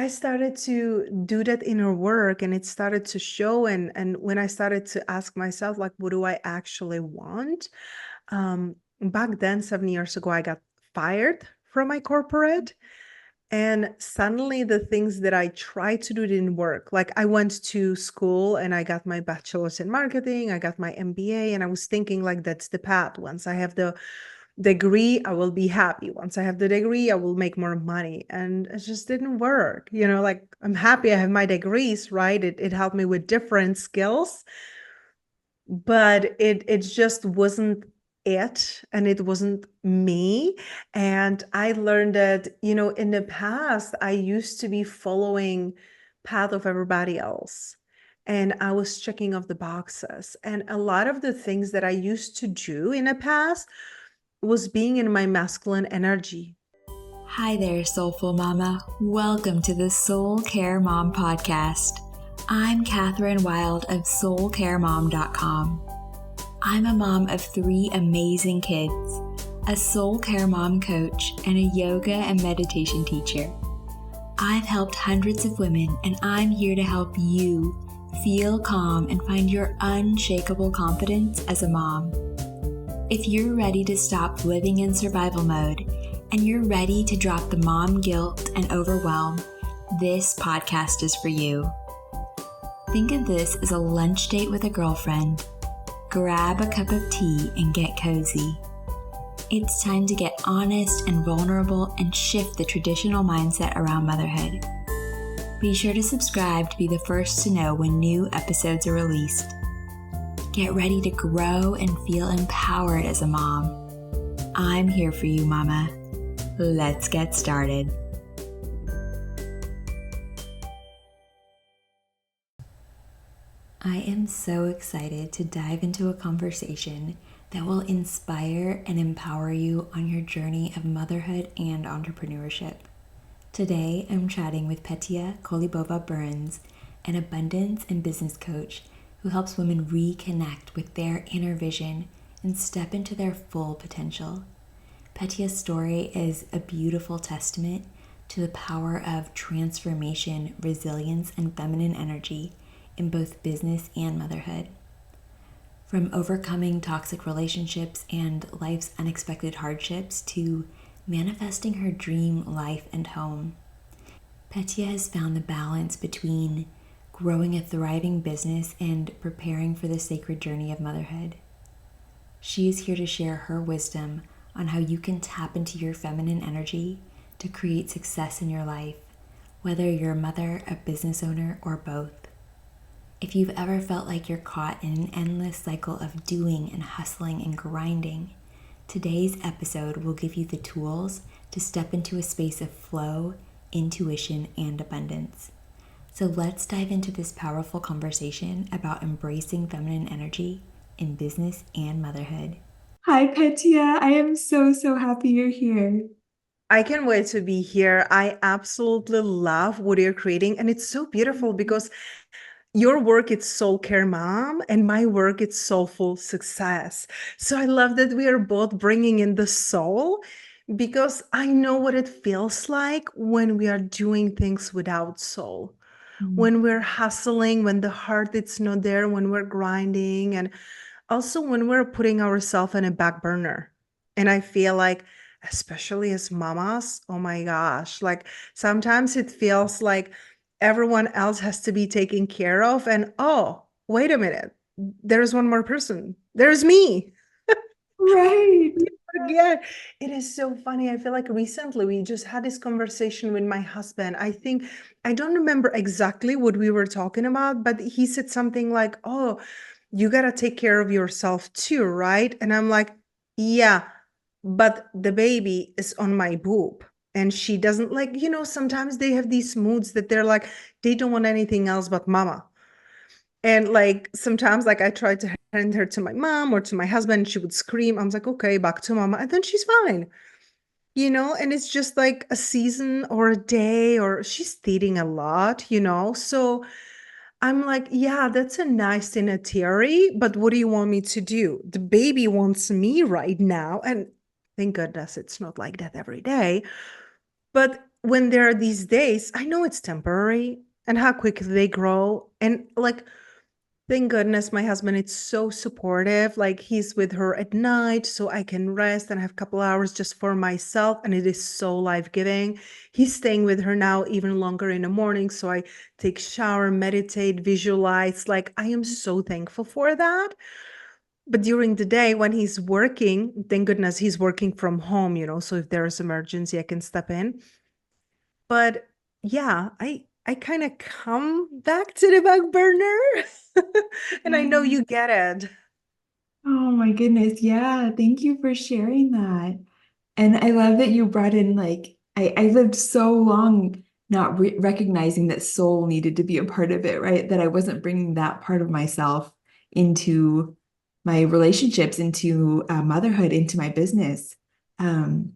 I started to do that inner work and it started to show. And when I started to ask myself, like, what do I actually want? Back then, 7 years ago, I got fired from my corporate. And suddenly the things that I tried to do didn't work. Like I went to school and I got my bachelor's in marketing, I got my MBA, and I was thinking like that's the path. Once I have the degree, I will be happy. Once I have the degree, I will make more money. And it just didn't work. Like I'm happy I have my degrees, right? It helped me with different skills, but it just wasn't it, and it wasn't me. And I learned that, in the past I used to be following path of everybody else, and I was checking off the boxes, and a lot of the things that I used to do in the past was being in my masculine energy. Hi there, Soulful Mama. Welcome to the Soul Care Mom podcast. I'm Catherine Wild of soulcaremom.com. I'm a mom of 3 amazing kids, a soul care mom coach, and a yoga and meditation teacher. I've helped hundreds of women, and I'm here to help you feel calm and find your unshakable confidence as a mom. If you're ready to stop living in survival mode and you're ready to drop the mom guilt and overwhelm, this podcast is for you. Think of this as a lunch date with a girlfriend. Grab a cup of tea and get cozy. It's time to get honest and vulnerable and shift the traditional mindset around motherhood. Be sure to subscribe to be the first to know when new episodes are released. Get ready to grow and feel empowered as a mom. I'm here for you, Mama. Let's get started. I am so excited to dive into a conversation that will inspire and empower you on your journey of motherhood and entrepreneurship. Today, I'm chatting with Petia Kolibova Burns, an abundance and business coach who helps women reconnect with their inner vision and step into their full potential. Petia's story is a beautiful testament to the power of transformation, resilience, and feminine energy in both business and motherhood. From overcoming toxic relationships and life's unexpected hardships to manifesting her dream life and home, Petia has found the balance between growing a thriving business and preparing for the sacred journey of motherhood. She is here to share her wisdom on how you can tap into your feminine energy to create success in your life, whether you're a mother, a business owner, or both. If you've ever felt like you're caught in an endless cycle of doing and hustling and grinding, today's episode will give you the tools to step into a space of flow, intuition, and abundance. So let's dive into this powerful conversation about embracing feminine energy in business and motherhood. Hi, Petia. I am so happy you're here. I can't wait to be here. I absolutely love what you're creating, and it's so beautiful because your work is soul care mom and my work is soulful success. So I love that we are both bringing in the soul, because I know what it feels like when we are doing things without soul. When we're hustling, when the heart is not there, when we're grinding, and also when we're putting ourselves in a back burner. And I feel like, especially as mamas, oh my gosh, like sometimes it feels like everyone else has to be taken care of. And oh, wait a minute, there's one more person. There's me. Right. Yeah, it is so funny. I feel like recently we just had this conversation with my husband. I don't remember exactly what we were talking about, but he said something like, oh, you got to take care of yourself too, right? And I'm like, yeah, but the baby is on my boob. And she doesn't like, sometimes they have these moods that they're like, they don't want anything else but mama. And like sometimes like I tried to hand her to my mom or to my husband, and she would scream. I was like, okay, back to mama. And then she's fine, and it's just like a season or a day, or she's eating a lot. So I'm like, yeah, that's a nice thing in theory, but what do you want me to do? The baby wants me right now. And thank goodness it's not like that every day. But when there are these days, I know it's temporary and how quickly they grow. And like, thank goodness my husband is so supportive. Like he's with her at night so I can rest and have a couple hours just for myself. And it is so life-giving. He's staying with her now even longer in the morning. So I take shower, meditate, visualize. Like I am so thankful for that. But during the day when he's working, thank goodness he's working from home, so if there's emergency, I can step in. But yeah, I kind of come back to the back burner. And I know Yeah. you get it. Oh my goodness. Yeah. Thank you for sharing that. And I love that you brought in like I lived so long not recognizing that soul needed to be a part of it, right? That I wasn't bringing that part of myself into my relationships, into motherhood, into my business. Um,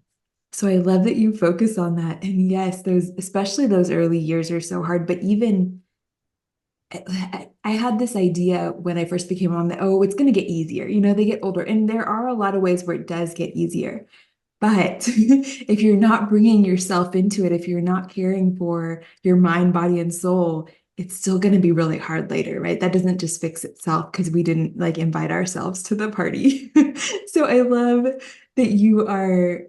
so I love that you focus on that. And yes, those, especially those early years are so hard, but even I had this idea when I first became a mom that, oh, it's going to get easier. They get older. And there are a lot of ways where it does get easier. But if you're not bringing yourself into it, if you're not caring for your mind, body, and soul, it's still going to be really hard later, right? That doesn't just fix itself because we didn't like invite ourselves to the party. So I love that you are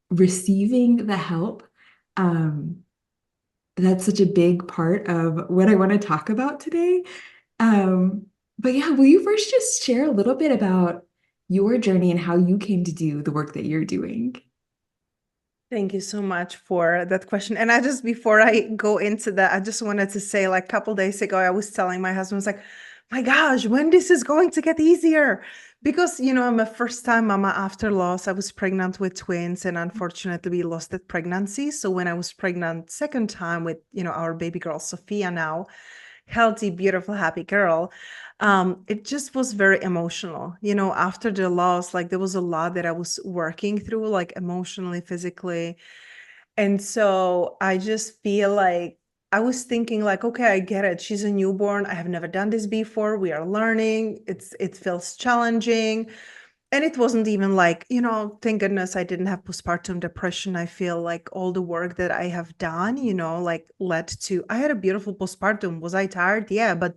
receiving the help. Um, that's such a big part of what I want to talk about today. Um, but yeah, will you first just share a little bit about your journey and how you came to do the work that you're doing? Thank you so much for that question. And I just, before I go into that, I just wanted to say, like, a couple days ago, I was telling my husband, I was like, my gosh, when this is going to get easier? Because, I'm a first-time mama after loss. I was pregnant with twins, and unfortunately, we lost that pregnancy. So when I was pregnant second time with, our baby girl, Sophia now, healthy, beautiful, happy girl. It just was very emotional. After the loss, like there was a lot that I was working through, like emotionally, physically. And so I just feel like I was thinking like, okay, I get it. She's a newborn. I have never done this before. We are learning. It feels challenging. And it wasn't even like, thank goodness I didn't have postpartum depression. I feel like all the work that I have done, like led to, I had a beautiful postpartum. Was I tired? Yeah, but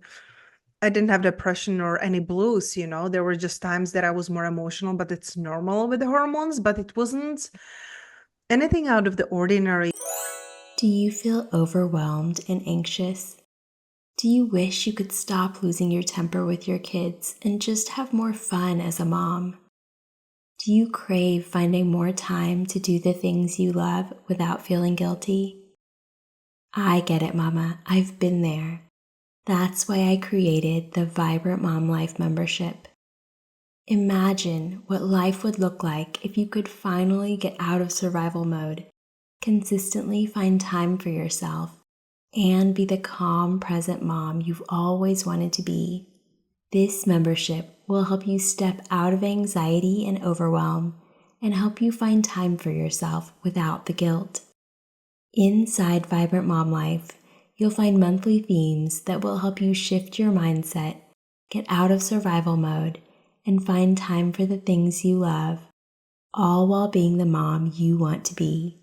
I didn't have depression or any blues. There were just times that I was more emotional, but it's normal with the hormones, but it wasn't anything out of the ordinary. Do you feel overwhelmed and anxious? Do you wish you could stop losing your temper with your kids and just have more fun as a mom? Do you crave finding more time to do the things you love without feeling guilty? I get it, Mama. I've been there. That's why I created the Vibrant Mom Life membership. Imagine what life would look like if you could finally get out of survival mode, consistently find time for yourself, and be the calm, present mom you've always wanted to be. This membership will help you step out of anxiety and overwhelm and help you find time for yourself without the guilt. Inside Vibrant Mom Life, you'll find monthly themes that will help you shift your mindset, get out of survival mode, and find time for the things you love, all while being the mom you want to be.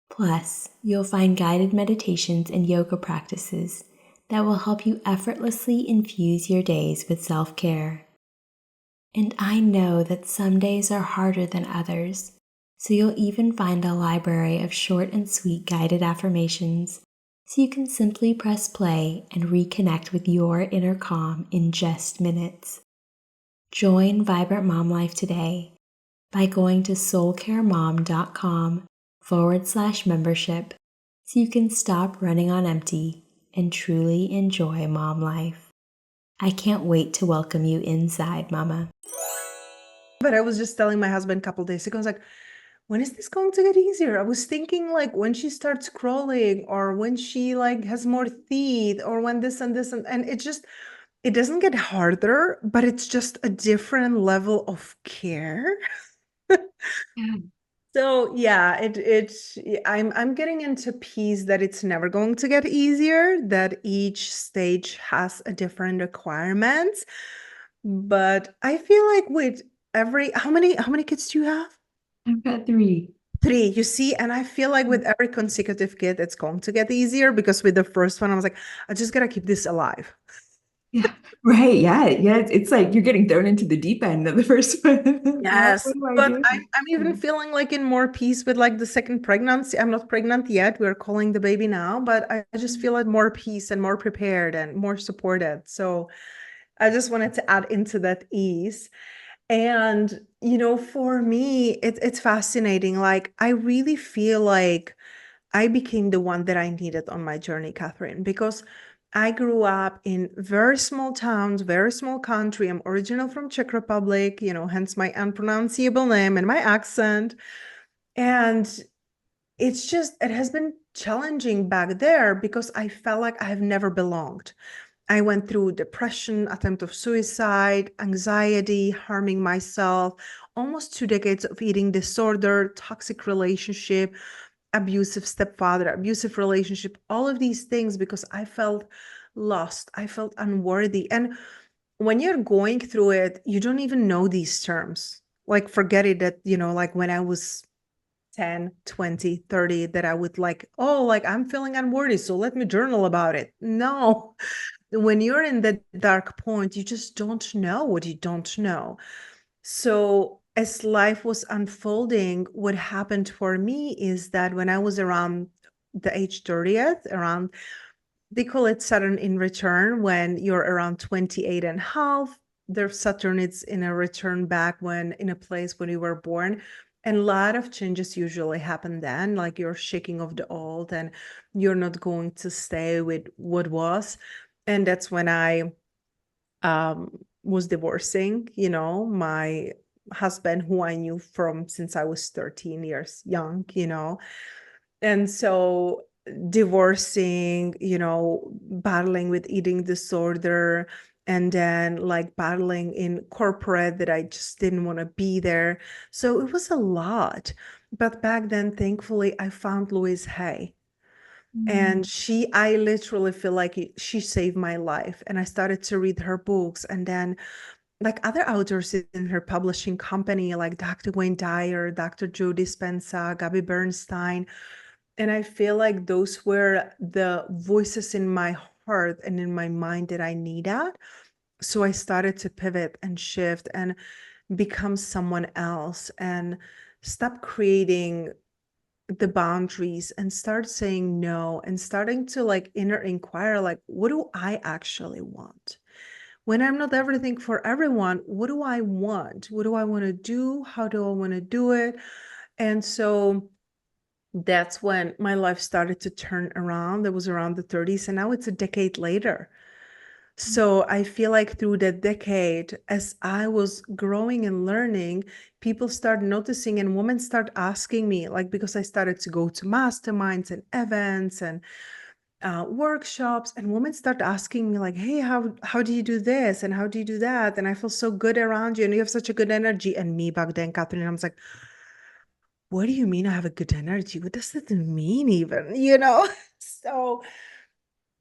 Plus, you'll find guided meditations and yoga practices that will help you effortlessly infuse your days with self-care. And I know that some days are harder than others, so you'll even find a library of short and sweet guided affirmations so you can simply press play and reconnect with your inner calm in just minutes. Join Vibrant Mom Life today by going to soulcaremom.com/membership so you can stop running on empty and truly enjoy mom life. I can't wait to welcome you inside, Mama. But I was just telling my husband a couple days ago, I was like, when is this going to get easier? I was thinking like when she starts crawling or when she like has more teeth or when this and this and it doesn't get harder, but it's just a different level of care. Yeah. So yeah, I'm getting into peace that it's never going to get easier, that each stage has a different requirement. But I feel like with every how many kids do you have? I've got three. Three, you see, and I feel like with every consecutive kid, it's going to get easier because with the first one, I was like, I just gotta keep this alive. Yeah. Right. Yeah. Yeah. It's like you're getting thrown into the deep end of the first one. What Yes, do I but do? I'm even Yeah. feeling like in more peace with like the second pregnancy. I'm not pregnant yet. We're calling the baby now, but I just feel like more peace and more prepared and more supported. So I just wanted to add into that ease. And, for me, it's fascinating. Like, I really feel like I became the one that I needed on my journey, Catherine, because I grew up in very small towns, very small country. I'm original from Czech Republic, hence my unpronounceable name and my accent. And it has been challenging back there because I felt like I have never belonged. I went through depression, attempt of suicide, anxiety, harming myself, almost 2 decades of eating disorder, toxic relationship, abusive stepfather, abusive relationship, all of these things because I felt lost. I felt unworthy. And when you're going through it, you don't even know these terms. Like, forget it that, like when I was 10, 20, 30, that I would like, oh, like I'm feeling unworthy. So let me journal about it. No, when you're in that dark point, you just don't know what you don't know. So as life was unfolding, what happened for me is that when I was around the age 30th, around, they call it Saturn in return, when you're around 28 and a half, their Saturn is in a return back when in a place when you were born. And a lot of changes usually happen then, like you're shaking off the old and you're not going to stay with what was. And that's when I was divorcing, my husband who I knew from since I was 13 years young, and so divorcing, battling with eating disorder, and then like battling in corporate that I just didn't want to be there. So it was a lot. But back then, thankfully, I found Louise Hay. Mm. And I literally feel like she saved my life. And I started to read her books. And then, like other authors in her publishing company, like Dr. Wayne Dyer, Dr. Joe Dispenza, Gabby Bernstein. And I feel like those were the voices in my heart and in my mind that I needed. So I started to pivot and shift and become someone else and stop creating the boundaries and start saying no and starting to like inner inquire, like, what do I actually want? When I'm not everything for everyone, what do I want? What do I want to do? How do I want to do it? And so that's when my life started to turn around. That was around the 30s, and now it's a decade later. So I feel like through that decade, as I was growing and learning, people start noticing and women start asking me, like, because I started to go to masterminds and events and workshops, and women start asking me like, hey, how do you do this and how do you do that? And I feel so good around you and you have such a good energy. And me back then, Catherine, I was like, what do you mean I have a good energy? What does that mean even? So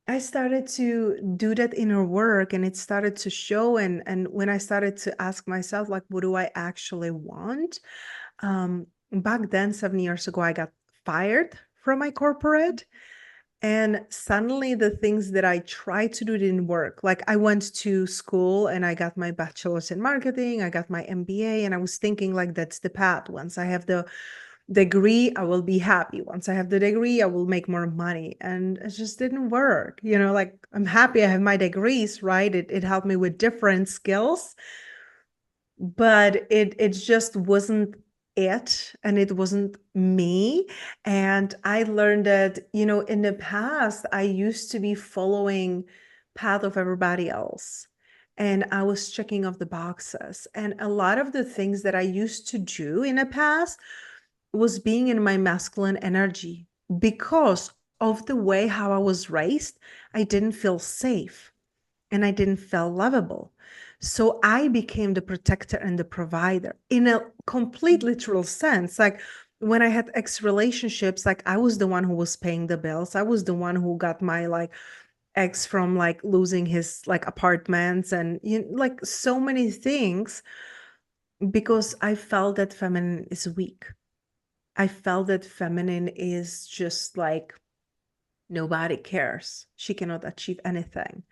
I started to do that inner work and it started to show. And when I started to ask myself, like, what do I actually want? Back then, 7 years ago, I got fired from my corporate. And suddenly the things that I tried to do didn't work. Like I went to school and I got my bachelor's in marketing, I got my MBA, and I was thinking like that's the path. Once I have the degree, I will be happy. Once I have the degree, I will make more money. And it just didn't work. Like I'm happy I have my degrees, right? It helped me with different skills, but it just wasn't it, and it wasn't me. And I learned that, in the past, I used to be following path of everybody else. And I was checking off the boxes. And a lot of the things that I used to do in the past was being in my masculine energy because of the way how I was raised. I didn't feel safe and I didn't feel lovable. So I became the protector and the provider in a complete literal sense. Like when I had ex relationships, like I was the one who was paying the bills. I was the one who got my like ex from like losing his like apartments and like so many things because I felt that feminine is weak. I felt that feminine is just like nobody cares. She cannot achieve anything.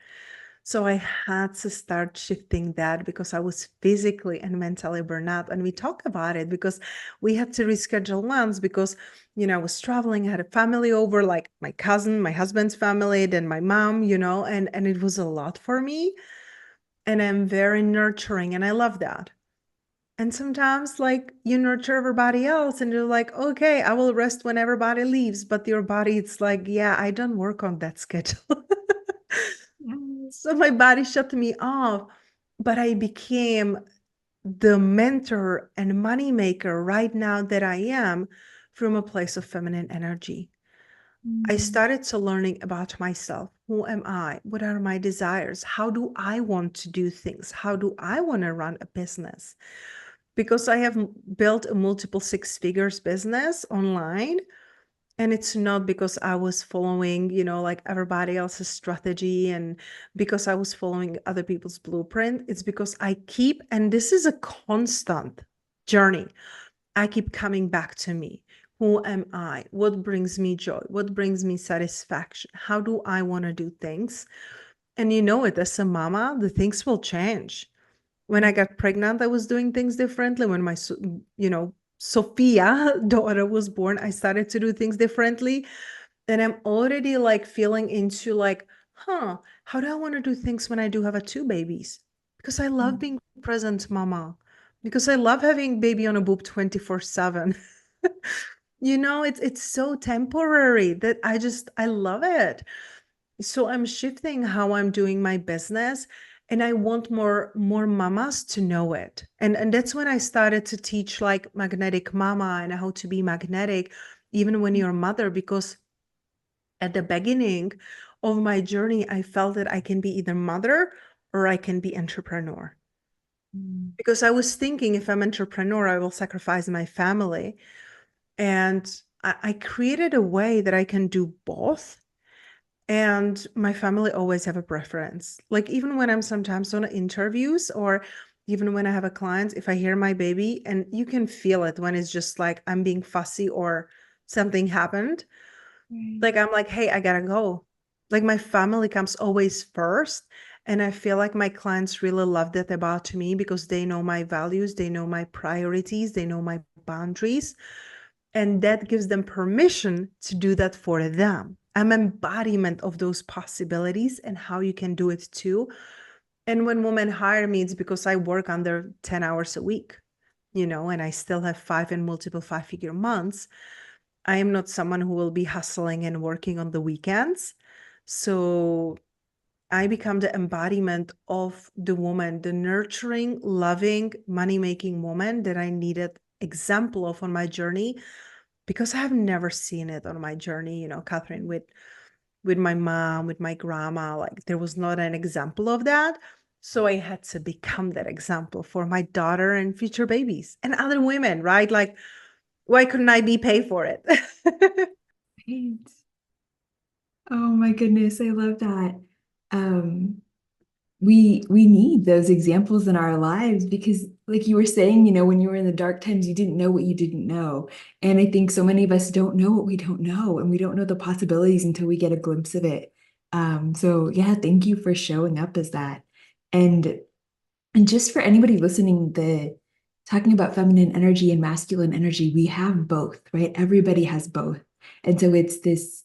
So I had to start shifting that because I was physically and mentally burned out. And we talk about it because we had to reschedule once because, I was traveling, I had a family over, like my cousin, my husband's family, then my mom, and it was a lot for me. And I'm very nurturing and I love that. And sometimes, like, you nurture everybody else and you're like, okay, I will rest when everybody leaves. But your body, it's like, yeah, I don't work on that schedule. So my body shut me off. But I became the mentor and money maker right now that I am from a place of feminine energy. I Mm. started to learning about myself. Who am I? What are my desires? How do I want to do things? How do I want to run a business? Because I have built a multiple six figures business online. And it's not because I was following, like everybody else's strategy and because I was following other people's blueprint. It's because and this is a constant journey. I keep coming back to me. Who am I? What brings me joy? What brings me satisfaction? How do I want to do things? And as a mama, the things will change. When I got pregnant, I was doing things differently. When Sophia daughter was born, I started to do things differently. And I'm already like feeling into like, how do I want to do things when I do have a two babies? Because I love being present mama. Because I love having baby on a boob 24/7. It's so temporary that I love it. So I'm shifting how I'm doing my business and I want more mamas to know it. And that's when I started to teach like magnetic mama and how to be magnetic even when you're a mother because at the beginning of my journey I felt that I can be either mother or I can be entrepreneur. Mm. Because I was thinking if I'm entrepreneur I will sacrifice my family and I created a way that I can do both. And my family always have a preference. Like even when I'm sometimes on interviews or even when I have a client, if I hear my baby and you can feel it when it's just like I'm being fussy or something happened, Right. like I'm like, hey, I gotta go. Like my family comes always first. And I feel like my clients really love that about me because they know my values, they know my priorities, they know my boundaries. And that gives them permission to do that for them. I'm embodiment of those possibilities and how you can do it too. And when women hire me, it's because I work under 10 hours a week, and I still have five and multiple five-figure months. I am not someone who will be hustling and working on the weekends. So I become the embodiment of the woman, the nurturing, loving, money-making woman that I needed example of on my journey because I have never seen it on my journey, Catherine, with my mom, with my grandma, like there was not an example of that. So I had to become that example for my daughter and future babies and other women, right? Like, why couldn't I be paid for it? Right. Oh my goodness, I love that. Um, we need those examples in our lives because like you were saying, when you were in the dark times, you didn't know what you didn't know. And I think so many of us don't know what we don't know, and we don't know the possibilities until we get a glimpse of it. So yeah, thank you for showing up as that. And and just for anybody listening, the talking about feminine energy and masculine energy, we have both, right? Everybody has both. And so it's this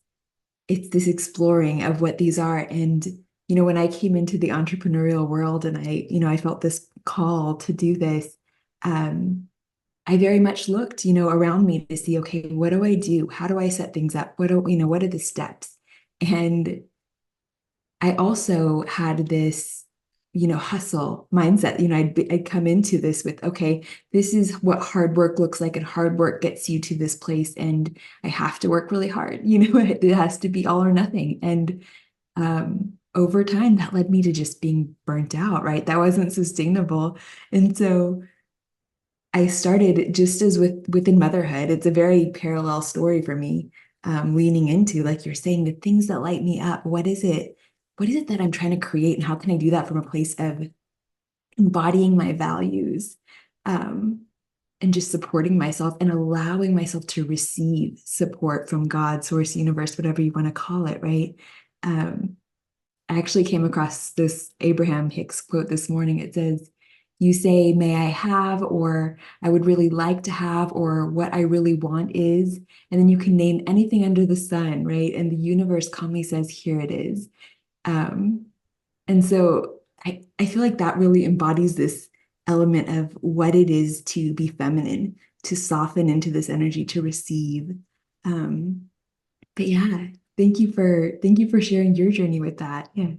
exploring of what these are. And, when I came into the entrepreneurial world and I felt this call to do this, I very much looked, around me to see, okay, what do I do? How do I set things up? What are the steps? And I also had this, hustle mindset. I'd come into this with, okay, this is what hard work looks like, and hard work gets you to this place, and I have to work really hard. It has to be all or nothing. And over time, that led me to just being burnt out, right? That wasn't sustainable. And so I started just as within motherhood, it's a very parallel story for me, leaning into, like you're saying, the things that light me up. What is it? What is it that I'm trying to create? And how can I do that from a place of embodying my values? Um, and just supporting myself and allowing myself to receive support from God, source, universe, whatever you want to call it, right? I actually came across this Abraham Hicks quote this morning. It says, "You say, may I have, or I would really like to have, or what I really want is," and then you can name anything under the sun, right? And the universe calmly says, here it is. Um, and so I feel like that really embodies this element of what it is to be feminine, to soften into this energy, to receive. Um, but yeah, thank you for sharing your journey with that. Yeah.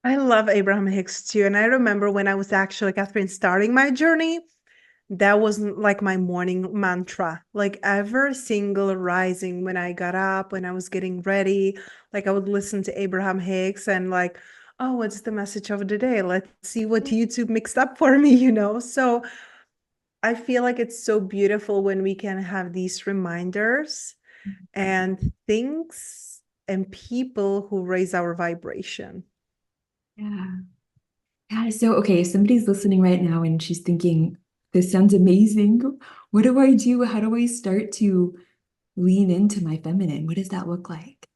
I love Abraham Hicks too. And I remember when I was actually, Catherine, starting my journey, that was like my morning mantra. Like every single rising when I got up, when I was getting ready, like I would listen to Abraham Hicks and like, oh, what's the message of the day? Let's see what YouTube mixed up for me, you know? So I feel like it's so beautiful when we can have these reminders and things and people who raise our vibration. Yeah. Yeah. So, okay, if somebody's listening right now and she's thinking, this sounds amazing. What do I do? How do I start to lean into my feminine? What does that look like?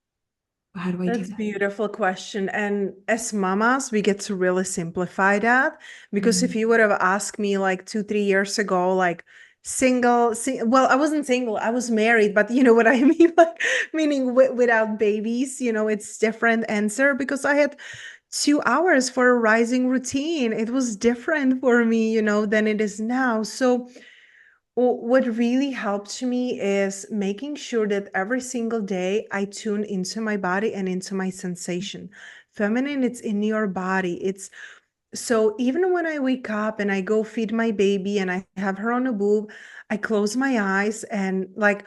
How do I do That's a that? beautiful question. And as mamas, we get to really simplify that because if Mm. you would have asked me like 2, 3 years ago, like well, I wasn't single, I was married, but you know what I mean? Like, meaning without babies, you know, it's different answer because I had 2 hours for a rising routine. It was different for me, you know, than it is now. So what really helped me is making sure that every single day I tune into my body and into my sensation. Feminine, it's in your body. It's so even when I wake up and I go feed my baby and I have her on a boob, I close my eyes and like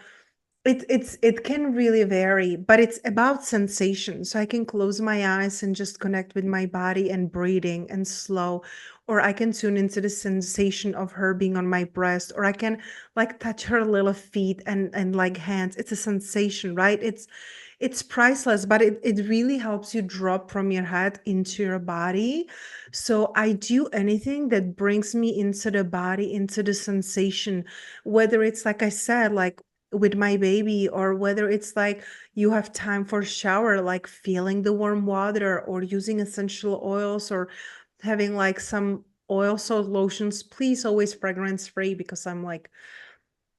it can really vary, but it's about sensation. So I can close my eyes and just connect with my body and breathing and slow, or I can tune into the sensation of her being on my breast, or I can like touch her little feet and like hands. It's a sensation, right? It's priceless, but it really helps you drop from your head into your body. So I do anything that brings me into the body, into the sensation, whether it's like I said, like with my baby, or whether it's like you have time for shower, like feeling the warm water or using essential oils or having like some oil salt lotions. Please always fragrance free because I'm like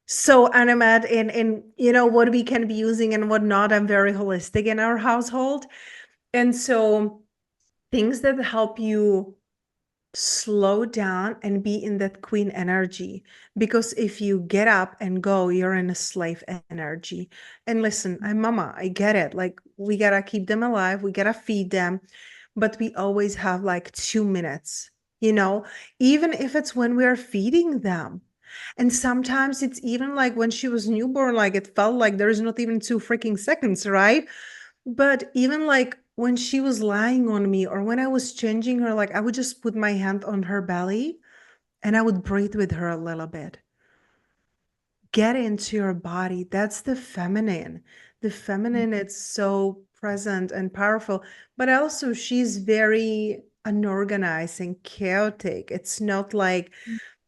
so animate in you know what we can be using and what not. I'm very holistic in our household. And so things that help you slow down and be in that queen energy, because if you get up and go, you're in a slave energy. And listen, I'm mama, I get it, like we gotta keep them alive, we gotta feed them, but we always have like 2 minutes, you know, even if it's when we're feeding them. And sometimes it's even like when she was newborn, like it felt like there's not even 2 freaking seconds, right? But even like when she was lying on me or when I was changing her, like I would just put my hand on her belly and I would breathe with her a little bit. Get into your body. That's the feminine. The feminine, it's so present and powerful, but also she's very unorganized and chaotic. It's not like,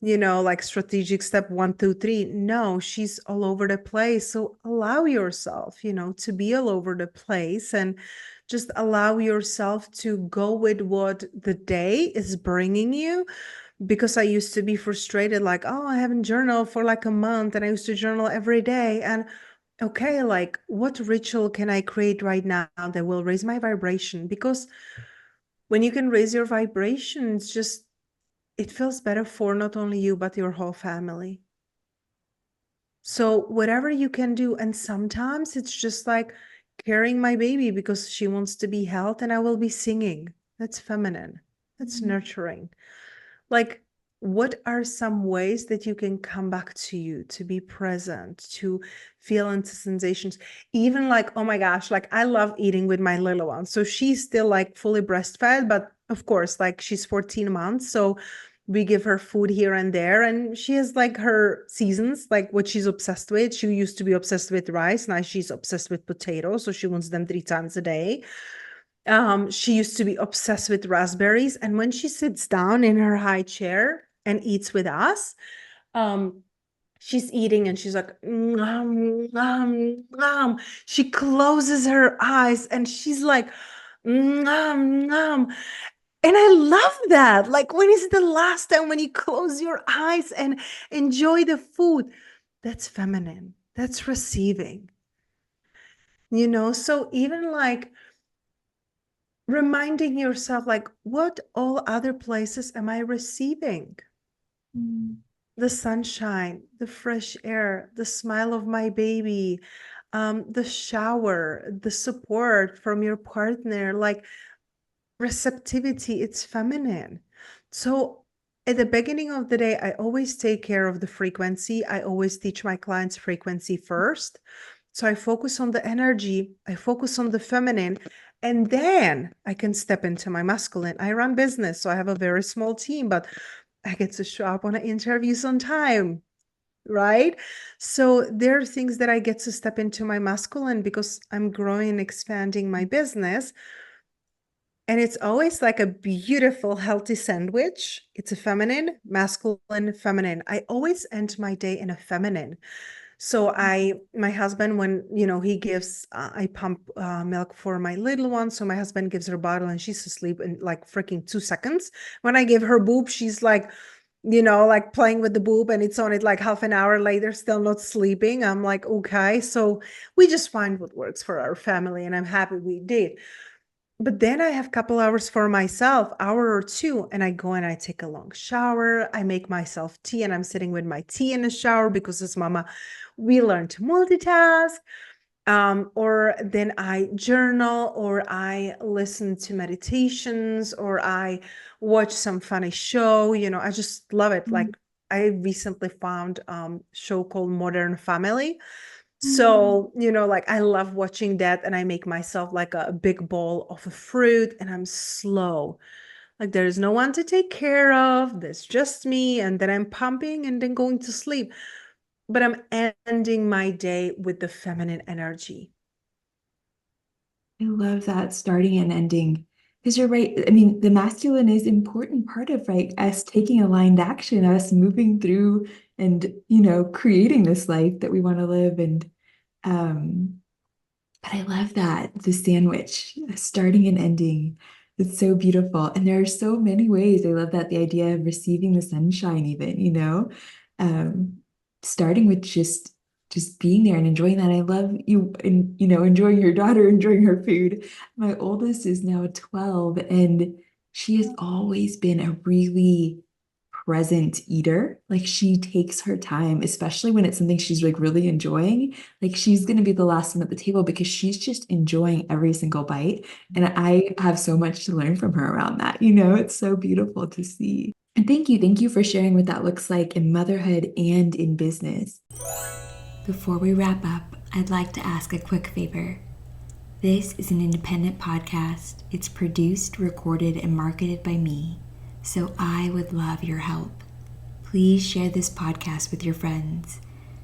you know, like strategic step 1, 2, 3. No, she's all over the place. So allow yourself, you know, to be all over the place and just allow yourself to go with what the day is bringing you. Because I used to be frustrated, like, oh, I haven't journaled for like a month and I used to journal every day. And okay, like, what ritual can I create right now that will raise my vibration? Because when you can raise your vibration, it's just, it feels better for not only you, but your whole family. So whatever you can do, and sometimes it's just like carrying my baby because she wants to be held and I will be singing. That's feminine. That's nurturing. Like, what are some ways that you can come back to you, to be present, to feel into sensations? Even like, oh my gosh, like I love eating with my little one. So she's still like fully breastfed, but of course, like she's 14 months. So we give her food here and there. And she has like her seasons, like what she's obsessed with. She used to be obsessed with rice. Now she's obsessed with potatoes. So she wants them 3 times a day. She used to be obsessed with raspberries. And when she sits down in her high chair and eats with us, she's eating and she's like, nom, nom, nom. She closes her eyes and she's like, nom, nom. And I love that. Like, when is the last time when you close your eyes and enjoy the food? That's feminine. That's receiving. So even like reminding yourself, like, what all other places am I receiving? Mm. The sunshine, the fresh air, the smile of my baby, the shower, the support from your partner, like receptivity, it's feminine. So at the beginning of the day, I always take care of the frequency. I always teach my clients frequency first. So I focus on the energy, I focus on the feminine, and then I can step into my masculine. I run business, so I have a very small team, but I get to show up on interviews on time, right? So there are things that I get to step into my masculine because I'm growing and expanding my business. And it's always like a beautiful, healthy sandwich. It's a feminine, masculine, feminine. I always end my day in a feminine. So my husband, when, he gives, I pump milk for my little one. So my husband gives her a bottle and she's asleep in like freaking 2 seconds. When I give her boob, she's like, like playing with the boob and it's on it like half an hour later, still not sleeping. I'm like, okay. So we just find what works for our family and I'm happy we did. But then I have a couple hours for myself, hour or two, and I go and I take a long shower. I make myself tea and I'm sitting with my tea in the shower because as mama, we learn to multitask. Or then I journal or I listen to meditations or I watch some funny show. I just love it. Mm. Like I recently found show called Modern Family. Mm. So, like I love watching that and I make myself like a big bowl of a fruit and I'm slow. Like there is no one to take care of. There's just me. And then I'm pumping and then going to sleep. But I'm ending my day with the feminine energy. I love that starting and ending. Because you're right. I mean, the masculine is an important part of right us taking aligned action, us moving through and creating this life that we want to live. And um, but I love that the sandwich, starting and ending. It's so beautiful. And there are so many ways. I love that the idea of receiving the sunshine, even, um, starting with just being there and enjoying that. I love you and enjoying your daughter, enjoying her food. My oldest is now 12, and she has always been a really present eater. Like she takes her time, especially when it's something she's like really enjoying. Like she's going to be the last one at the table because she's just enjoying every single bite. And I have so much to learn from her around that. It's so beautiful to see. And thank you. Thank you for sharing what that looks like in motherhood and in business. Before we wrap up, I'd like to ask a quick favor. This is an independent podcast. It's produced, recorded, and marketed by me. So I would love your help. Please share this podcast with your friends.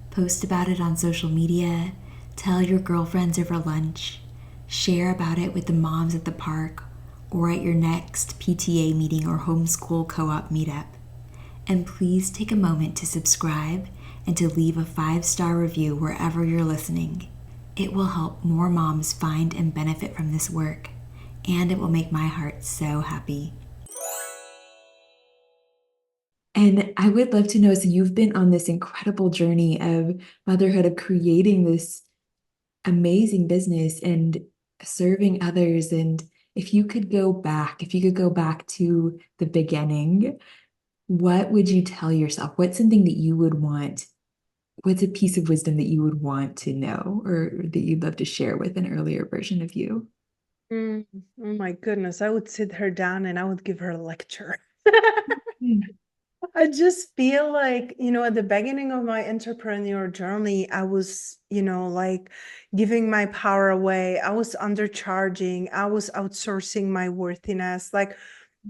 Post about it on social media. Tell your girlfriends over lunch. Share about it with the moms at the park or at your next PTA meeting or homeschool co-op meetup. And please take a moment to subscribe and to leave a 5-star review wherever you're listening. It will help more moms find and benefit from this work, and it will make my heart so happy. And I would love to know, so you've been on this incredible journey of motherhood, of creating this amazing business and serving others. And if you could go back to the beginning, what would you tell yourself? What's something that you would want? What's a piece of wisdom that you would want to know or that you'd love to share with an earlier version of you? Oh my goodness. I would sit her down and I would give her a lecture. Mm. I just feel like, at the beginning of my entrepreneur journey, I was, like giving my power away. I was undercharging. I was outsourcing my worthiness. Like,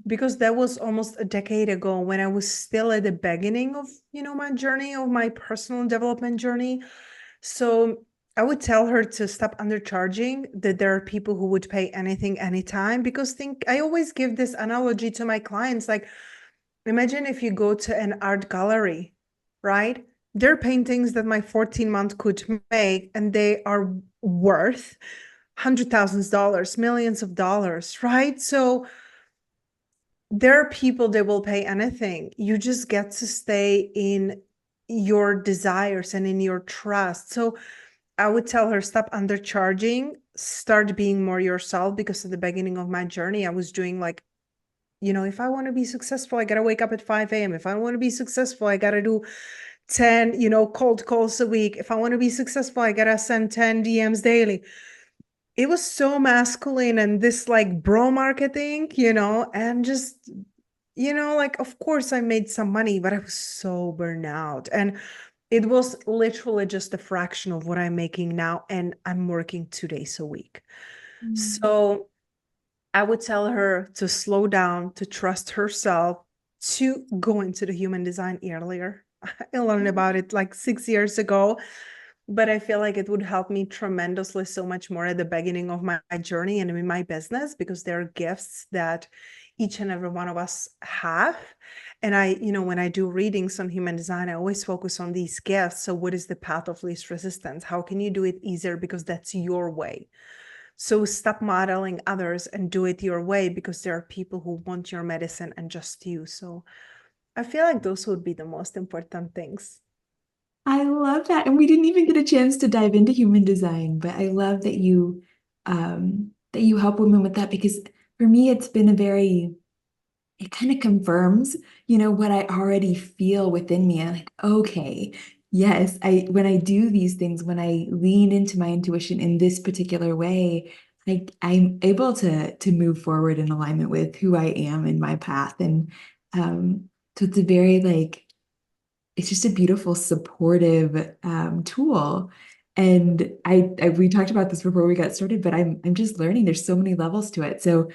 because that was almost a decade ago when I was still at the beginning of, my journey, of my personal development journey. So I would tell her to stop undercharging, that there are people who would pay anything, anytime. Because I always give this analogy to my clients, like, imagine if you go to an art gallery, right? They're paintings that my 14-month could make, and they are worth $100,000, millions of dollars, right? So there are people that will pay anything. You just get to stay in your desires and in your trust. So I would tell her, stop undercharging, start being more yourself, because at the beginning of my journey, I was doing like, if I want to be successful, I got to wake up at 5 a.m. If I want to be successful, I got to do 10, cold calls a week. If I want to be successful, I got to send 10 DMs daily. It was so masculine and this like bro marketing, and just, like, of course I made some money, but I was so burnt out. And it was literally just a fraction of what I'm making now. And I'm working 2 days a week. So I would tell her to slow down, to trust herself, to go into the human design earlier. I learned about it like 6 years ago, but I feel like it would help me tremendously so much more at the beginning of my journey and in my business, because there are gifts that each and every one of us have. And when I do readings on human design, I always focus on these gifts. So what is the path of least resistance? How can you do it easier? Because that's your way. So stop modeling others and do it your way, because there are people who want your medicine and just you. So I feel like those would be the most important things. I love that. And we didn't even get a chance to dive into human design, but I love that you help women with that, because for me it's been it kind of confirms, what I already feel within me. I'm like, okay, yes, when I do these things, when I lean into my intuition in this particular way, I'm able to move forward in alignment with who I am in my path. And so it's a very it's just a beautiful supportive tool. And we talked about this before we got started, but I'm just learning. There's so many levels to it. So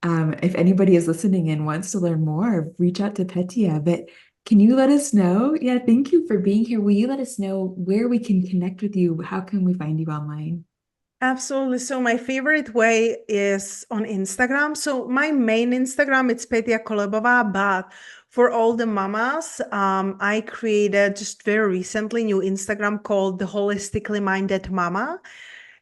if anybody is listening and wants to learn more, reach out to Petia. But can you let us know? Yeah, thank you for being here. Will you let us know where we can connect with you? How can we find you online? Absolutely. So my favorite way is on Instagram. So my main Instagram, it's Petia Kolibova, but for all the mamas, I created just very recently new Instagram called the Holistically Minded Mama.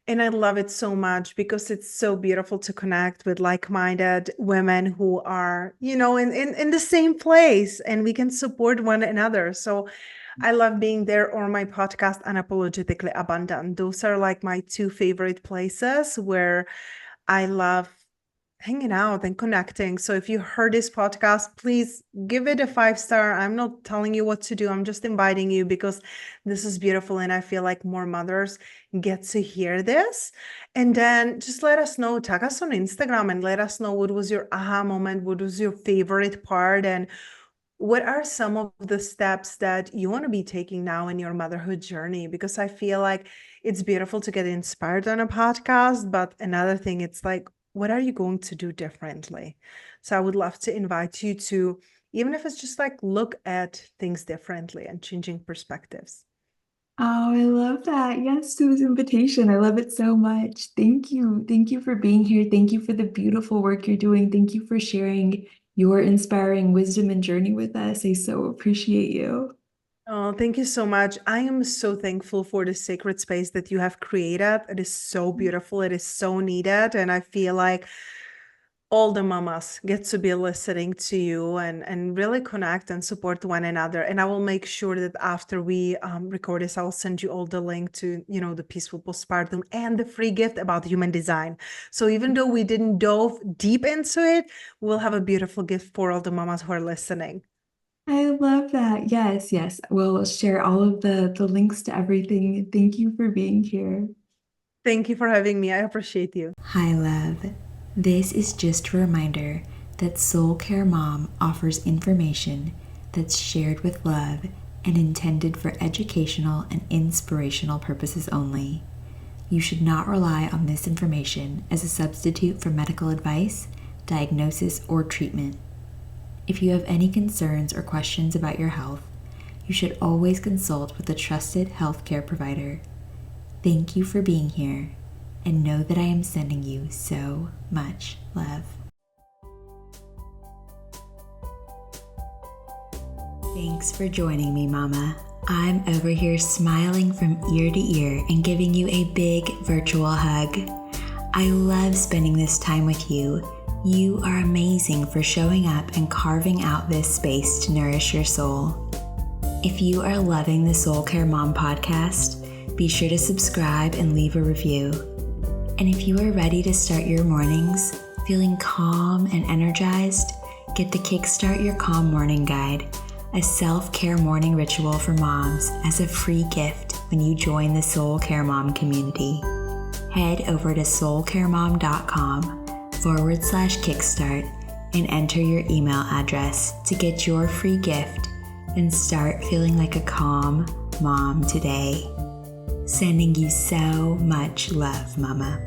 And I love it so much because it's so beautiful to connect with like-minded women who are, in the same place, and we can support one another. So I love being there, or my podcast, Unapologetically Abundant. Those are like my two favorite places where I love hanging out and connecting. So if you heard this podcast, please give it a 5-star. I'm not telling you what to do. I'm just inviting you because this is beautiful. And I feel like more mothers get to hear this. And then just let us know, tag us on Instagram and let us know what was your aha moment, what was your favorite part, and what are some of the steps that you want to be taking now in your motherhood journey? Because I feel like it's beautiful to get inspired on a podcast, but another thing, it's like, what are you going to do differently? So I would love to invite you to, even if it's just like look at things differently and changing perspectives. Oh, I love that. Yes, to his invitation. I love it so much. Thank you. Thank you for being here. Thank you for the beautiful work you're doing. Thank you for sharing your inspiring wisdom and journey with us. I so appreciate you. Oh, thank you so much. I am so thankful for the sacred space that you have created. It is so beautiful. It is so needed. And I feel like all the mamas get to be listening to you and really connect and support one another. And I will make sure that after we record this, I will send you all the link to, the Peaceful Postpartum and the free gift about human design. So even though we didn't dove deep into it, we'll have a beautiful gift for all the mamas who are listening. I love that. Yes, yes. We'll share all of the links to everything. Thank you for being here. Thank you for having me. I appreciate you. Hi, love. This is just a reminder that Soul Care Mom offers information that's shared with love and intended for educational and inspirational purposes only. You should not rely on this information as a substitute for medical advice, diagnosis, or treatment. If you have any concerns or questions about your health, you should always consult with a trusted healthcare provider. Thank you for being here, and know that I am sending you so much love. Thanks for joining me, Mama. I'm over here smiling from ear to ear and giving you a big virtual hug. I love spending this time with you. You are amazing for showing up and carving out this space to nourish your soul. If you are loving the Soul Care Mom podcast, be sure to subscribe and leave a review. And if you are ready to start your mornings feeling calm and energized, get the Kickstart Your Calm Morning Guide, a self-care morning ritual for moms, as a free gift when you join the Soul Care Mom community. Head over to soulcaremom.com/kickstart and enter your email address to get your free gift and start feeling like a calm mom today. Sending you so much love, Mama.